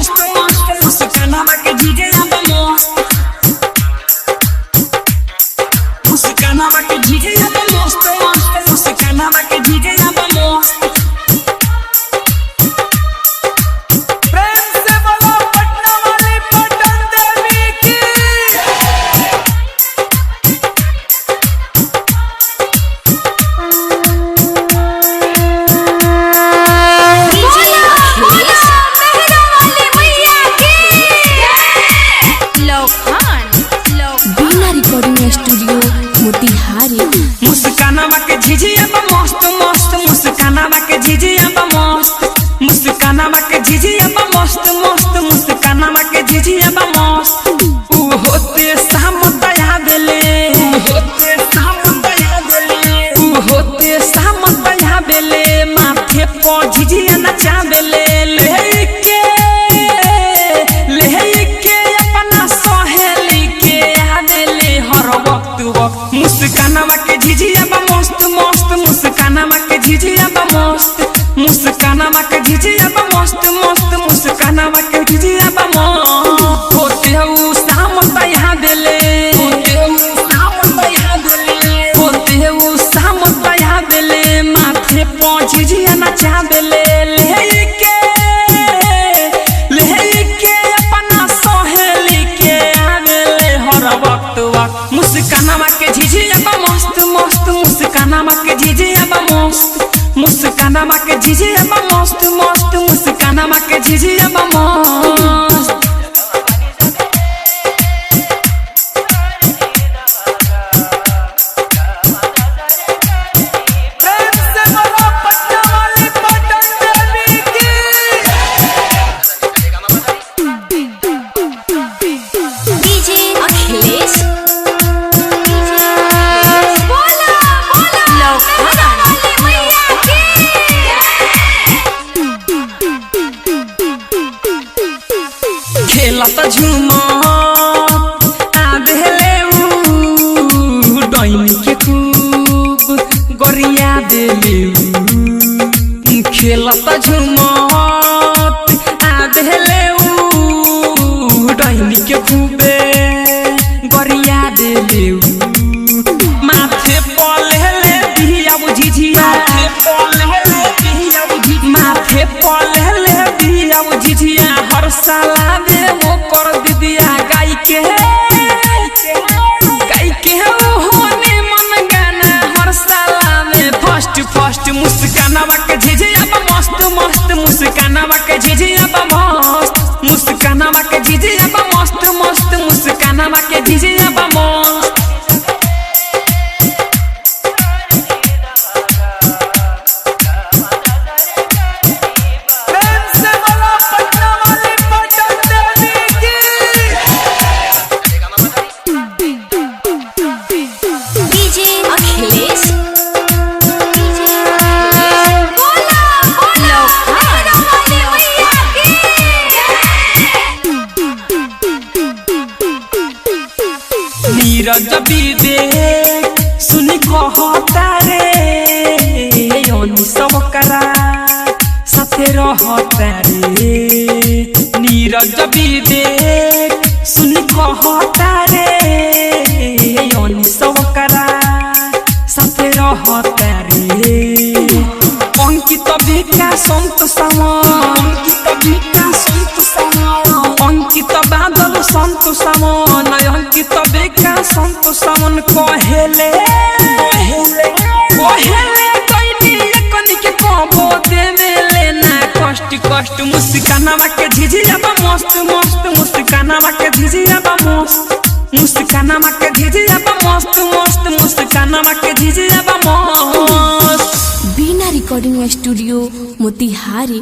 मस्त मस्त मुस्कानावा के जीजे अब मस्त मुस्कानावा के जीजे अब मस्त मस्त मुस्कानावा के जीजे अब मस्त। प्रेम से बोलो पटना वाली पटन देवी की। मुस्कानावा के जीजे अब मस्त मस्त मुस्कानावा के जीजे अब मस्त मुस्कानावा के जीजे अब मस्त मस्त मुस्कानावा के जीजे अब मस्त। ऊ होते शाम दया देले होते शाम दया देले ऊ होते शाम दया देले माथे पर झिझिया नचा देले लेके अपना सहेली के आवेले हर वक्त मुस्कानावा के झिझिया बा मस्त मस्त मुस्कानावा के झिझिया बा मस्त मुस्कानावा के झिझिया बा मस्त मस्त मुस्कानावा के झिझिया बा मस्त। होते ऊ शाम दया देले होते ऊ शाम दया देले माथे पर झिझिया नचा देले लेके अपना सहेली के आवेले हर वक्त मुस्कानावा के झिझिया बा मस्त मस्त मुस्कानावा के झिझिया बा मस्त मुस्कानावा के झिझिया बा मस्त मस्त मुस्कानावा के झिझिया बा मस्त। प्रेम से बोलो पटना वाली पटन देवी की। डीजे अखिलेश खेलत झूमत आवेले ऊ डाइनी के खूब गरिया देले ऊ खेलत झूमत आवेले ऊ डाइनी के खूबे गरिया देले ऊ माथे पर लेले दिया ऊ झिझिया माथे पर लेले दिया ऊ झिझिया हर साला में वो कर दिया गाई के होने मन गाना हर साला में फर्स्ट फर्स्ट मुस्कानावा के झिझिया बा मस्त मस्त मुस्कानावा के झिझिया बा मस्त मुस्कानावा के झिझिया बा मस्त मस्त मुस्कानावा के झिझिया बा मस्त। प्रेम से बोलो पटना वाली पटन देवी की। डीजे अखिलेश नीरज विवेक सुनी कहता रे योनि सबकरा साथे रहता रे नीरज विवेक सुनी कहता रे योनि सबकरा साथे रहता रे अंकित बेका संतोष अंकित बादल संतोष अंकित बेका संतोष कहेले कनी के कबो देवेले ना कष्ट कष्ट मुस्कानावा के झिझिया बा मस्त मस्त मुस्कानावा के झिझिया बा मस्त मुस्कानावा के झिझिया बा मस्त मस्त मुस्कानावा के झिझिया बा मस्त। बीना रिकॉर्डिंग स्टूडियो मोतिहारी।